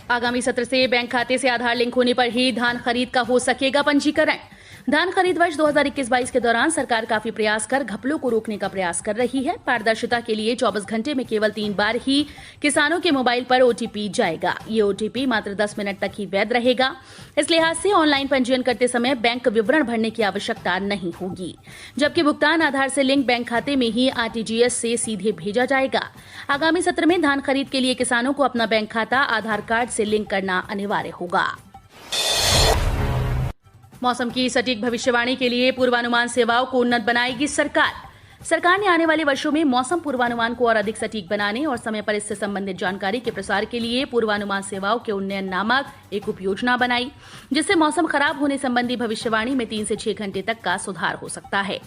आगामी सत्र से बैंक खाते से आधार लिंक होने पर ही धान खरीद का हो सकेगा पंजीकरण। धान खरीद वर्ष 2021-22 के दौरान सरकार काफी प्रयास कर घपलों को रोकने का प्रयास कर रही है। पारदर्शिता के लिए 24 घंटे में केवल 3 बार ही किसानों के मोबाइल पर ओटीपी जाएगा। ये ओटीपी मात्र 10 मिनट तक ही वैध रहेगा। इस लिहाज से ऑनलाइन पंजीयन करते समय बैंक विवरण भरने की आवश्यकता नहीं होगी, जबकि भुगतान आधार से लिंक बैंक खाते में ही आरटीजीएस से सीधे भेजा जाएगा। आगामी सत्र में धान खरीद के लिए किसानों को अपना बैंक खाता आधार कार्ड से लिंक करना अनिवार्य होगा। मौसम की सटीक भविष्यवाणी के लिए पूर्वानुमान सेवाओं को उन्नत बनाएगी सरकार। सरकार ने आने वाले वर्षों में मौसम पूर्वानुमान को और अधिक सटीक बनाने और समय पर इससे संबंधित जानकारी के प्रसार के लिए पूर्वानुमान सेवाओं के उन्नयन नामक एक उपयोजना बनाई, जिससे मौसम खराब होने संबंधी भविष्यवाणी में 3 से 6 घंटे तक का सुधार हो सकता है।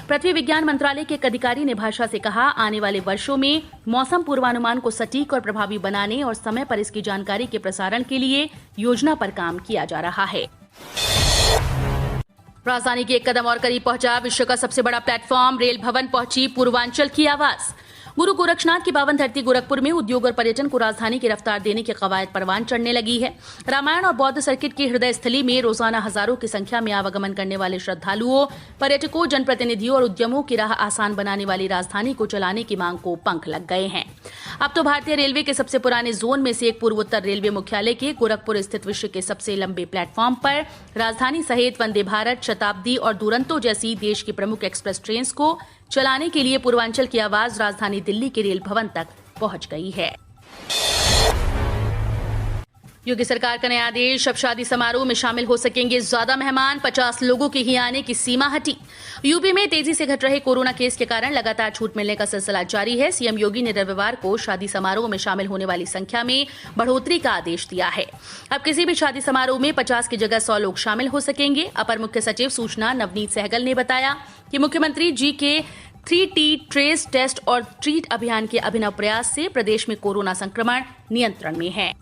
पृथ्वी विज्ञान मंत्रालय के एक अधिकारी ने भाषा से कहा, आने वाले वर्षों में मौसम पूर्वानुमान को सटीक और प्रभावी बनाने और समय पर इसकी जानकारी के प्रसारण के लिए योजना पर काम किया जा रहा है। राजधानी के एक कदम और करीब पहुंचा विश्व का सबसे बड़ा प्लेटफॉर्म। रेल भवन पहुंची पूर्वांचल की आवाज। गुरु गोरक्षनाथ की पावन धरती गोरखपुर में उद्योग और पर्यटन को राजधानी की रफ्तार देने की कवायद परवान चढ़ने लगी है। रामायण और बौद्ध सर्किट की हृदय स्थली में रोजाना हजारों की संख्या में आवागमन करने वाले श्रद्धालुओं, पर्यटकों, जनप्रतिनिधियों और उद्यमों की राह आसान बनाने वाली राजधानी को चलाने की मांग को पंख लग गए हैं। अब तो भारतीय रेलवे के सबसे पुराने जोन में से एक पूर्वोत्तर रेलवे मुख्यालय के गोरखपुर स्थित विश्व के सबसे लंबे प्लेटफॉर्म पर राजधानी सहित वंदे भारत, शताब्दी और दुरंतो जैसी देश की प्रमुख एक्सप्रेस ट्रेन को चलाने के लिए पूर्वांचल की आवाज राजधानी दिल्ली के रेल भवन तक पहुंच गई है। योगी सरकार का नया आदेश, अब शादी समारोह में शामिल हो सकेंगे ज्यादा मेहमान, 50 लोगों के ही आने की सीमा हटी। यूपी में तेजी से घट रहे कोरोना केस के कारण लगातार छूट मिलने का सिलसिला जारी है। सीएम योगी ने रविवार को शादी समारोह में शामिल होने वाली संख्या में बढ़ोतरी का आदेश दिया है। अब किसी भी शादी समारोह में 50 की जगह 100 लोग शामिल हो सकेंगे। अपर मुख्य सचिव सूचना नवनीत सहगल ने बताया कि मुख्यमंत्री जी के 3T ट्रेस, टेस्ट और ट्रीट अभियान के अभिनव प्रयास से प्रदेश में कोरोना संक्रमण नियंत्रण में है।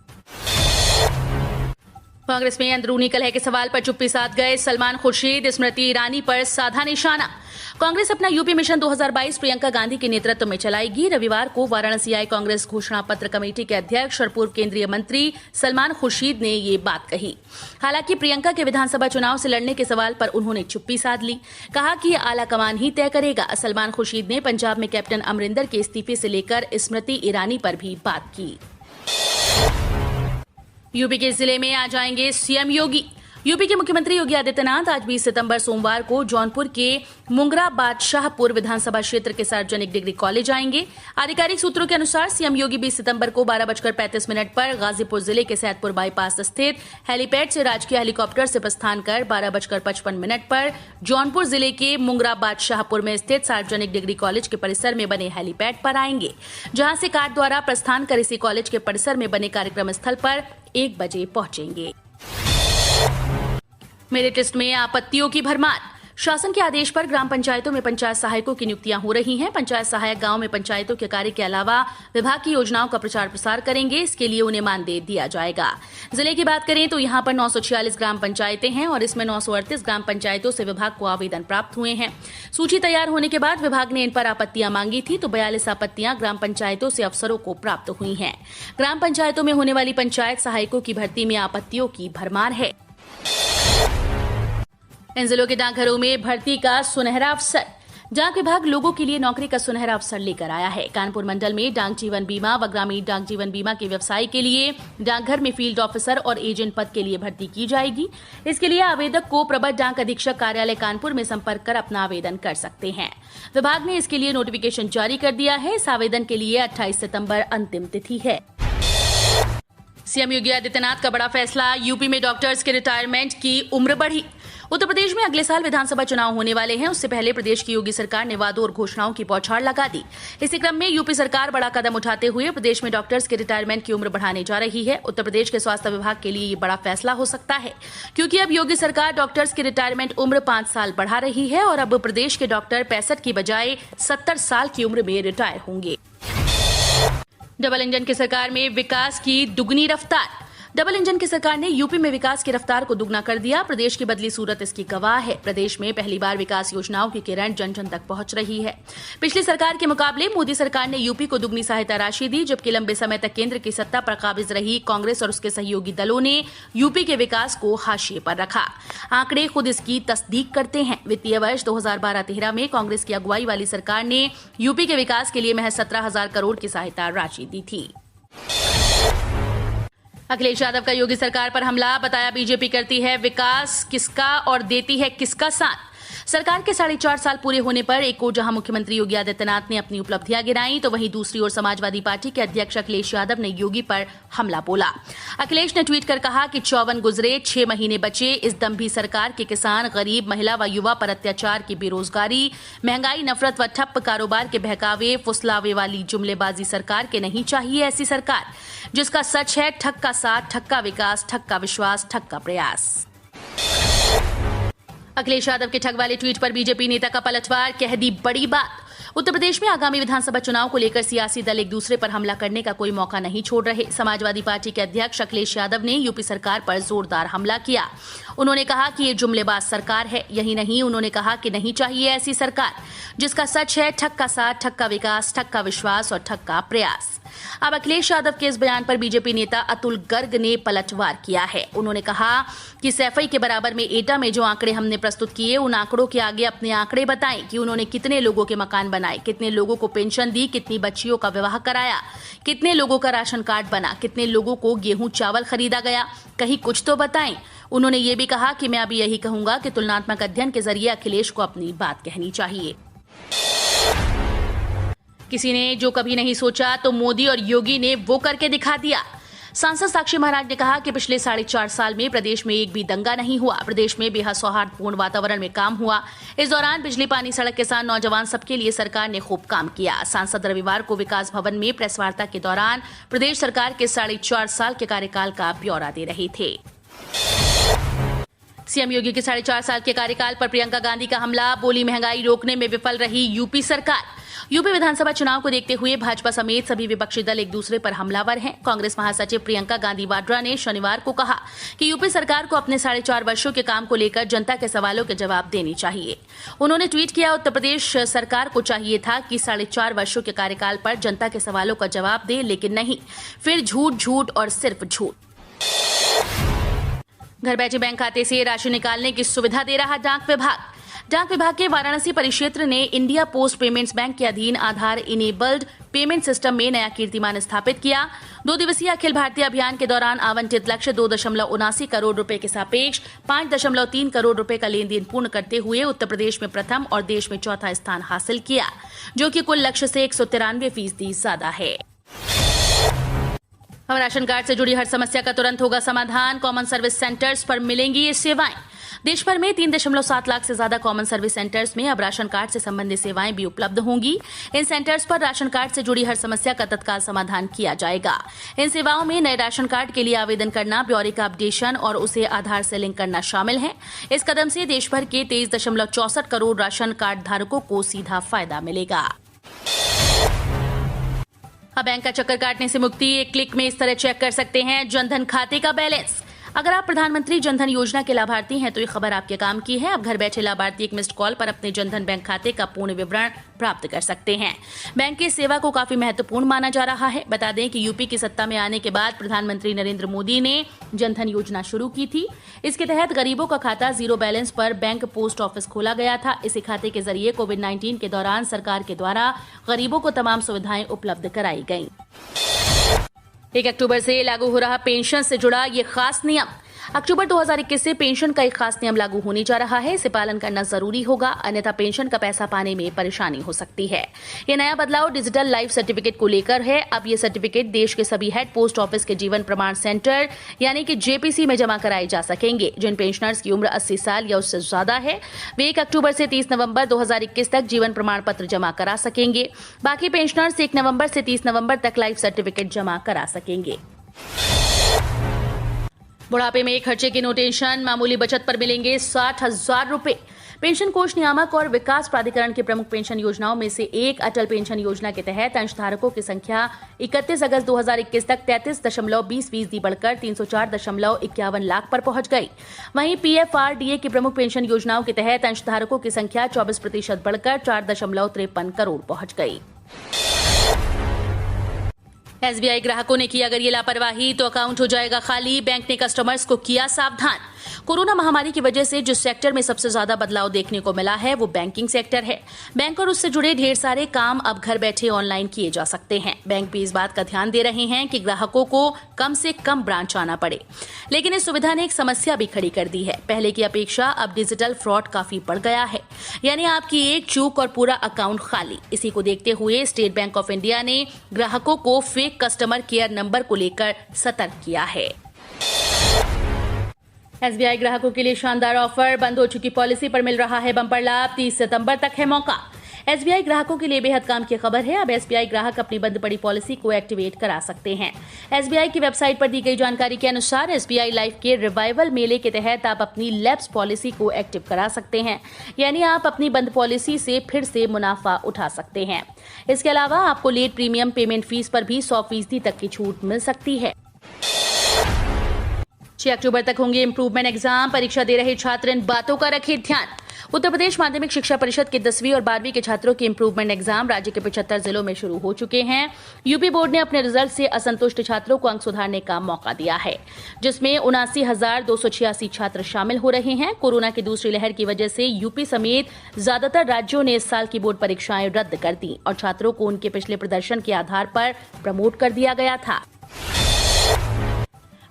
कांग्रेस में अंदरूनी कलह के सवाल पर चुप्पी साध गए सलमान खुर्शीद, स्मृति ईरानी पर साधा निशाना। कांग्रेस अपना यूपी मिशन 2022 प्रियंका गांधी के नेतृत्व में चलाएगी। रविवार को वाराणसी आई कांग्रेस घोषणा पत्र कमेटी के अध्यक्ष और पूर्व केंद्रीय मंत्री सलमान खुर्शीद ने ये बात कही। हालांकि प्रियंका के विधानसभा चुनाव से लड़ने के सवाल पर उन्होंने चुप्पी साध ली। कहा कि ये आला कमान ही तय करेगा। सलमान खुर्शीद ने पंजाब में कैप्टन अमरिंदर के इस्तीफे से लेकर स्मृति ईरानी पर भी बात की। यूपी के जिले में आ जाएंगे सीएम योगी। यूपी के मुख्यमंत्री योगी आदित्यनाथ आज 20 सितंबर सोमवार को जौनपुर के मुंगरा बादशाहपुर विधानसभा क्षेत्र के सार्वजनिक डिग्री कॉलेज आएंगे। आधिकारिक सूत्रों के अनुसार सीएम योगी 20 सितंबर को 12:35 पर गाजीपुर जिले के सैदपुर बाईपास स्थित हेलीपैड से राजकीय हेलीकॉप्टर से प्रस्थान कर 12:55 पर जौनपुर जिले के मुंगरा बादशाहपुर में स्थित सार्वजनिक डिग्री कॉलेज के परिसर में बने हेलीपैड पर आएंगे, जहां से कार द्वारा प्रस्थान कर इसी कॉलेज के परिसर में बने कार्यक्रम स्थल पर 1 बजे पहुंचेंगे। मेरिट लिस्ट में आपत्तियों की भरमार। शासन के आदेश पर ग्राम पंचायतों में पंचायत सहायकों की नियुक्तियां हो रही हैं। पंचायत सहायक गांव में पंचायतों के कार्य के अलावा विभाग की योजनाओं का प्रचार प्रसार करेंगे। इसके लिए उन्हें मानदेय दिया जाएगा। जिले की बात करें तो यहां पर 946 ग्राम पंचायतें हैं और इसमें 938 ग्राम पंचायतों से विभाग को आवेदन प्राप्त हुए हैं। सूची तैयार होने के बाद विभाग ने इन पर आपत्तियां मांगी थी, तो 42 आपत्तियां ग्राम पंचायतों से अफसरों को प्राप्त हुई हैं। ग्राम पंचायतों में होने वाली पंचायत सहायकों की भर्ती में आपत्तियों की भरमार है। इन जिलों के डाकघरों में भर्ती का सुनहरा अवसर। डाक विभाग लोगों के लिए नौकरी का सुनहरा अवसर लेकर आया है। कानपुर मंडल में डाक जीवन बीमा व ग्रामीण डाक जीवन बीमा के व्यवसाय के लिए डाकघर में फील्ड ऑफिसर और एजेंट पद के लिए भर्ती की जाएगी। इसके लिए आवेदक को प्रबंध डाक अधीक्षक कार्यालय कानपुर में संपर्क कर अपना आवेदन कर सकते हैं। विभाग ने इसके लिए नोटिफिकेशन जारी कर दिया है। इस आवेदन के लिए 28 सितंबर अंतिम तिथि है। सीएम योगी आदित्यनाथ का बड़ा फैसला, यूपी में डॉक्टर्स के रिटायरमेंट की उम्र बढ़ी। उत्तर प्रदेश में अगले साल विधानसभा चुनाव होने वाले हैं। उससे पहले प्रदेश की योगी सरकार ने वादों और घोषणाओं की बौछार लगा दी। इसी क्रम में यूपी सरकार बड़ा कदम उठाते हुए प्रदेश में डॉक्टर्स के रिटायरमेंट की उम्र बढ़ाने जा रही है। उत्तर प्रदेश के स्वास्थ्य विभाग के लिए ये बड़ा फैसला हो सकता है, क्योंकि अब योगी सरकार डॉक्टर्स की रिटायरमेंट उम्र 5 साल बढ़ा रही है और अब प्रदेश के डॉक्टर 65 की बजाय 70 साल की उम्र में रिटायर होंगे। डबल इंजन की सरकार में विकास की दुगनी रफ्तार। डबल इंजन की सरकार ने यूपी में विकास की रफ्तार को दुगना कर दिया। प्रदेश की बदली सूरत इसकी गवाह है। प्रदेश में पहली बार विकास योजनाओं की किरण जन जन तक पहुंच रही है। पिछली सरकार के मुकाबले मोदी सरकार ने यूपी को दुगनी सहायता राशि दी, जबकि लंबे समय तक केंद्र की सत्ता पर काबिज रही कांग्रेस और उसके सहयोगी दलों ने यूपी के विकास को हाशिए पर रखा। आंकड़े खुद इसकी तस्दीक करते हैं। वित्तीय वर्ष 2012-13 में कांग्रेस की अगुवाई वाली सरकार ने यूपी के विकास के लिए महज 17,000 करोड़ की सहायता राशि दी थी। अखिलेश यादव का योगी सरकार पर हमला, बताया बीजेपी करती है विकास किसका और देती है किसका साथ। सरकार के 4.5 साल पूरे होने पर एक ओर जहां मुख्यमंत्री योगी आदित्यनाथ ने अपनी उपलब्धियां गिनाई, तो वहीं दूसरी ओर समाजवादी पार्टी के अध्यक्ष अखिलेश यादव ने योगी पर हमला बोला। अखिलेश ने ट्वीट कर कहा कि 54 गुजरे, 6 महीने बचे, इस दम्भी सरकार के किसान, गरीब, महिला व युवा पर अत्याचार की बेरोजगारी, महंगाई, नफरत व ठप्प कारोबार के बहकावे, फुसलावे वाली जुमलेबाजी सरकार के नहीं चाहिए। ऐसी सरकार जिसका सच है ठग का साथ, ठग का विकास, ठग का विश्वास, ठग का प्रयास। अखिलेश यादव के ठग वाले ट्वीट पर बीजेपी नेता का पलटवार, कह दी बड़ी बात। उत्तर प्रदेश में आगामी विधानसभा चुनाव को लेकर सियासी दल एक दूसरे पर हमला करने का कोई मौका नहीं छोड़ रहे। समाजवादी पार्टी के अध्यक्ष अखिलेश यादव ने यूपी सरकार पर जोरदार हमला किया। उन्होंने कहा कि ये जुमलेबाज सरकार है। यही नहीं, उन्होंने कहा कि नहीं चाहिए ऐसी सरकार जिसका सच है ठग का साथ, ठग का विकास, ठग का विश्वास और ठग का प्रयास। अब अखिलेश यादव के इस बयान पर बीजेपी नेता अतुल गर्ग ने पलटवार किया है। उन्होंने कहा कि सैफई के बराबर में एटा में जो आंकड़े हमने प्रस्तुत किए, उन आंकड़ों के आगे अपने आंकड़े बताएं कि उन्होंने कितने लोगों के मकान बनाए, कितने लोगों को पेंशन दी, कितनी बच्चियों का विवाह कराया, कितने लोगों का राशन कार्ड बना, कितने लोगों को गेहूं चावल खरीदा गया, कहीं कुछ तो बताएं। उन्होंने ये भी कहा कि मैं अभी यही कहूंगा कि तुलनात्मक अध्ययन के जरिए अखिलेश को अपनी बात कहनी चाहिए। किसी ने जो कभी नहीं सोचा तो मोदी और योगी ने वो करके दिखा दिया। सांसद साक्षी महाराज ने कहा कि पिछले 4.5 साल में प्रदेश में एक भी दंगा नहीं हुआ। प्रदेश में बेहद सौहार्दपूर्ण वातावरण में काम हुआ। इस दौरान बिजली, पानी, सड़क, किसान, नौजवान सबके लिए सरकार ने खूब काम किया। सांसद रविवार को विकास भवन में प्रेस वार्ता के दौरान प्रदेश सरकार के 4.5 साल के कार्यकाल का ब्यौरा दे रहे थे। सीएम योगी के 4.5 साल के कार्यकाल पर प्रियंका गांधी का हमला, बोली महंगाई रोकने में विफल रही यूपी सरकार। यूपी विधानसभा चुनाव को देखते हुए भाजपा समेत सभी विपक्षी दल एक दूसरे पर हमलावर हैं। कांग्रेस महासचिव प्रियंका गांधी वाड्रा ने शनिवार को कहा कि यूपी सरकार को अपने 4.5 वर्षों के काम को लेकर जनता के सवालों के जवाब देने चाहिए। उन्होंने ट्वीट किया, उत्तर प्रदेश सरकार को चाहिए था कि 4.5 वर्षों के कार्यकाल पर जनता के सवालों का जवाब दे, लेकिन नहीं, फिर झूठ झूठ और सिर्फ झूठ। घर बैठे बैंक खाते से राशि निकालने की सुविधा दे रहा डाक विभाग। डाक विभाग के वाराणसी परिक्षेत्र ने इंडिया पोस्ट पेमेंट्स बैंक के अधीन आधार इनेबल्ड पेमेंट सिस्टम में नया कीर्तिमान स्थापित किया। 2 दिवसीय अखिल भारतीय अभियान के दौरान आवंटित लक्ष्य 2.79 करोड़ रुपए के सापेक्ष 5.3 करोड़ रुपए का लेन देन पूर्ण करते हुए उत्तर प्रदेश में प्रथम और देश में चौथा स्थान हासिल किया, जो कि कुल लक्ष्य से 193% ज्यादा है। अब राशन कार्ड से जुड़ी हर समस्या का तुरंत होगा समाधान। कॉमन सर्विस सेंटर्स पर मिलेंगी ये सेवाएं। देश भर में 3.7 लाख से ज्यादा कॉमन सर्विस सेंटर्स में अब राशन कार्ड से संबंधित सेवाएं भी उपलब्ध होंगी। इन सेंटर्स पर राशन कार्ड से जुड़ी हर समस्या का तत्काल समाधान किया जाएगा। इन सेवाओं में नए राशन कार्ड के लिए आवेदन करना, ब्यौरे का अपडेशन और उसे आधार से लिंक करना शामिल है। इस कदम से देश भर के 23.64 करोड़ राशन कार्ड धारकों को सीधा फायदा मिलेगा। अब बैंक का चक्कर काटने से मुक्ति, एक क्लिक में इस तरह चेक कर सकते हैं जनधन खाते का बैलेंस। अगर आप प्रधानमंत्री जनधन योजना के लाभार्थी हैं तो ये खबर आपके काम की है। अब घर बैठे लाभार्थी एक मिस्ड कॉल पर अपने जनधन बैंक खाते का पूर्ण विवरण प्राप्त कर सकते हैं। बैंक की सेवा को काफी महत्वपूर्ण माना जा रहा है। बता दें कि यूपी की सत्ता में आने के बाद प्रधानमंत्री नरेंद्र मोदी ने जनधन योजना शुरू की थी। इसके तहत गरीबों का खाता जीरो बैलेंस पर बैंक पोस्ट ऑफिस खोला गया था। इसी खाते के जरिए कोविड-19 के दौरान सरकार के द्वारा गरीबों को तमाम सुविधाएं उपलब्ध कराई गयी। 1 अक्टूबर से लागू हो रहा पेंशन से जुड़ा ये खास नियम। अक्टूबर 2021 से पेंशन का एक खास नियम लागू होने जा रहा है। इसे पालन करना जरूरी होगा, अन्यथा पेंशन का पैसा पाने में परेशानी हो सकती है। ये नया बदलाव डिजिटल लाइफ सर्टिफिकेट को लेकर है। अब ये सर्टिफिकेट देश के सभी हेड पोस्ट ऑफिस के जीवन प्रमाण सेंटर यानी कि जेपीसी में जमा कराए जा सकेंगे। जिन पेंशनर्स की उम्र 80 साल या उससे ज्यादा है वे 1 अक्टूबर से 30 नवंबर 2021 तक जीवन प्रमाण पत्र जमा करा सकेंगे। बाकी पेंशनर्स 1 नवंबर से 30 नवंबर तक लाइफ सर्टिफिकेट जमा करा सकेंगे। बुढ़ापे में खर्चे की नो टेंशन, मामूली बचत पर मिलेंगे 60,000 रुपए। पेंशन कोष नियामक और विकास प्राधिकरण की प्रमुख पेंशन योजनाओं में से एक अटल पेंशन योजना के तहत अंशधारकों की संख्या 31 अगस्त 2021 तक 33.20% बढ़कर 304.51 लाख पर पहुंच गई। वहीं पीएफआरडीए की प्रमुख पेंशन योजनाओं के तहत अंशधारकों की संख्या 24% बढ़कर 4.53 करोड़ पहुंच गई। एसबीआई ग्राहकों ने की अगर ये लापरवाही तो अकाउंट हो जाएगा खाली, बैंक ने कस्टमर्स को किया सावधान। कोरोना महामारी की वजह से जिस सेक्टर में सबसे ज्यादा बदलाव देखने को मिला है वो बैंकिंग सेक्टर है। बैंक और उससे जुड़े ढेर सारे काम अब घर बैठे ऑनलाइन किए जा सकते हैं। बैंक भी इस बात का ध्यान दे रहे हैं कि ग्राहकों को कम से कम ब्रांच आना पड़े, लेकिन इस सुविधा ने एक समस्या भी खड़ी कर दी है। पहले की अपेक्षा अब डिजिटल फ्रॉड काफी बढ़ गया है, यानी आपकी एक चूक और पूरा अकाउंट खाली। इसी को देखते हुए स्टेट बैंक ऑफ इंडिया ने ग्राहकों को फेक कस्टमर केयर नंबर को लेकर सतर्क किया है। एसबीआई ग्राहकों के लिए शानदार ऑफर, बंद हो चुकी पॉलिसी पर मिल रहा है बम्पर लाभ। 30 सितंबर तक है मौका। एसबीआई ग्राहकों के लिए बेहद काम की खबर है। अब एसबीआई ग्राहक अपनी बंद पड़ी पॉलिसी को एक्टिवेट करा सकते हैं। एसबीआई की वेबसाइट पर दी गई जानकारी के अनुसार एसबीआई लाइफ के रिवाइवल मेले के तहत आप अपनी लैप्स पॉलिसी को एक्टिव करा सकते हैं, यानी आप अपनी बंद पॉलिसी से फिर से मुनाफा उठा सकते हैं। इसके अलावा आपको लेट प्रीमियम पेमेंट फीस पर भी 100% तक की छूट मिल सकती है। 6 अक्टूबर तक होंगे इंप्रूवमेंट एग्जाम। परीक्षा दे रहे छात्र इन बातों का रखें ध्यान। उत्तर प्रदेश माध्यमिक शिक्षा परिषद के 10वीं और 12वीं के छात्रों के इंप्रूवमेंट एग्जाम राज्य के 75 जिलों में शुरू हो चुके हैं। यूपी बोर्ड ने अपने रिजल्ट से असंतुष्ट छात्रों को अंक सुधारने का मौका दिया है, जिसमें 79,286 छात्र शामिल हो रहे हैं। कोरोना की दूसरी लहर की वजह से यूपी समेत ज्यादातर राज्यों ने इस साल की बोर्ड परीक्षाएं रद्द कर दी और छात्रों को उनके पिछले प्रदर्शन के आधार पर प्रमोट कर दिया गया था।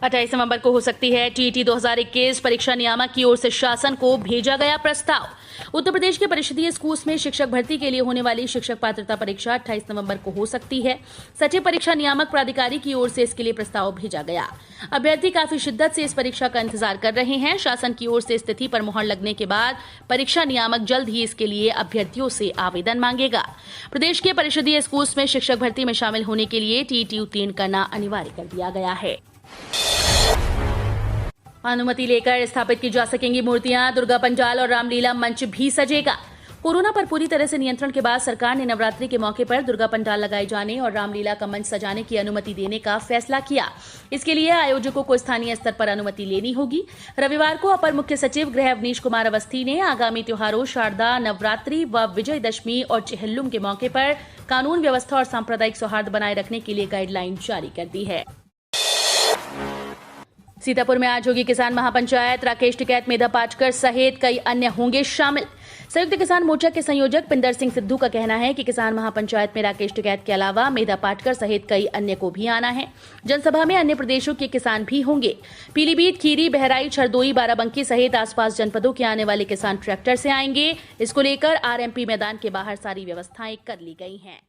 28 नवंबर को हो सकती है टीईटी 2021। परीक्षा नियामक की ओर से शासन को भेजा गया प्रस्ताव। उत्तर प्रदेश के परिषदीय स्कूल में शिक्षक भर्ती के लिए होने वाली शिक्षक पात्रता परीक्षा 28 नवंबर को हो सकती है। सचिव परीक्षा नियामक प्राधिकारी की ओर से इसके लिए प्रस्ताव भेजा गया। अभ्यर्थी काफी शिद्दत से इस परीक्षा का इंतजार कर रहे हैं। शासन की ओर से स्थिति पर मुहर लगने के बाद परीक्षा नियामक जल्द ही इसके लिए अभ्यर्थियों से आवेदन मांगेगा। प्रदेश के परिषदीय स्कूल में शिक्षक भर्ती में शामिल होने के लिए टीईटी उत्तीर्ण करना अनिवार्य कर दिया गया है। अनुमति लेकर स्थापित की जा सकेंगी मूर्तियां। दुर्गा पंडाल और रामलीला मंच भी सजेगा। कोरोना पर पूरी तरह से नियंत्रण के बाद सरकार ने नवरात्रि के मौके पर दुर्गा पंडाल लगाए जाने और रामलीला का मंच सजाने की अनुमति देने का फैसला किया। इसके लिए आयोजकों को स्थानीय स्तर पर अनुमति लेनी होगी। रविवार को अपर मुख्य सचिव गृह अवनीश कुमार अवस्थी ने आगामी त्योहारों शारदा, नवरात्रि व विजयदशमी और चेहल्लुम के मौके पर कानून व्यवस्था और सांप्रदायिक सौहार्द बनाए रखने के लिए गाइडलाइन जारी कर दी है। सीतापुर में आज होगी किसान महापंचायत। राकेश टिकैत, मेधा पाटकर सहित कई अन्य होंगे शामिल। संयुक्त किसान मोर्चा के संयोजक पिंदर सिंह सिद्धू का कहना है कि किसान महापंचायत में राकेश टिकैत के अलावा मेधा पाटकर सहित कई अन्य को भी आना है। जनसभा में अन्य प्रदेशों के किसान भी होंगे। पीलीभीत, खीरी, बहराइच, हरदोई, बाराबंकी सहित आसपास जनपदों के आने वाले किसान ट्रैक्टर से आएंगे। इसको लेकर आरएमपी मैदान के बाहर सारी व्यवस्थाएं कर ली गई हैं।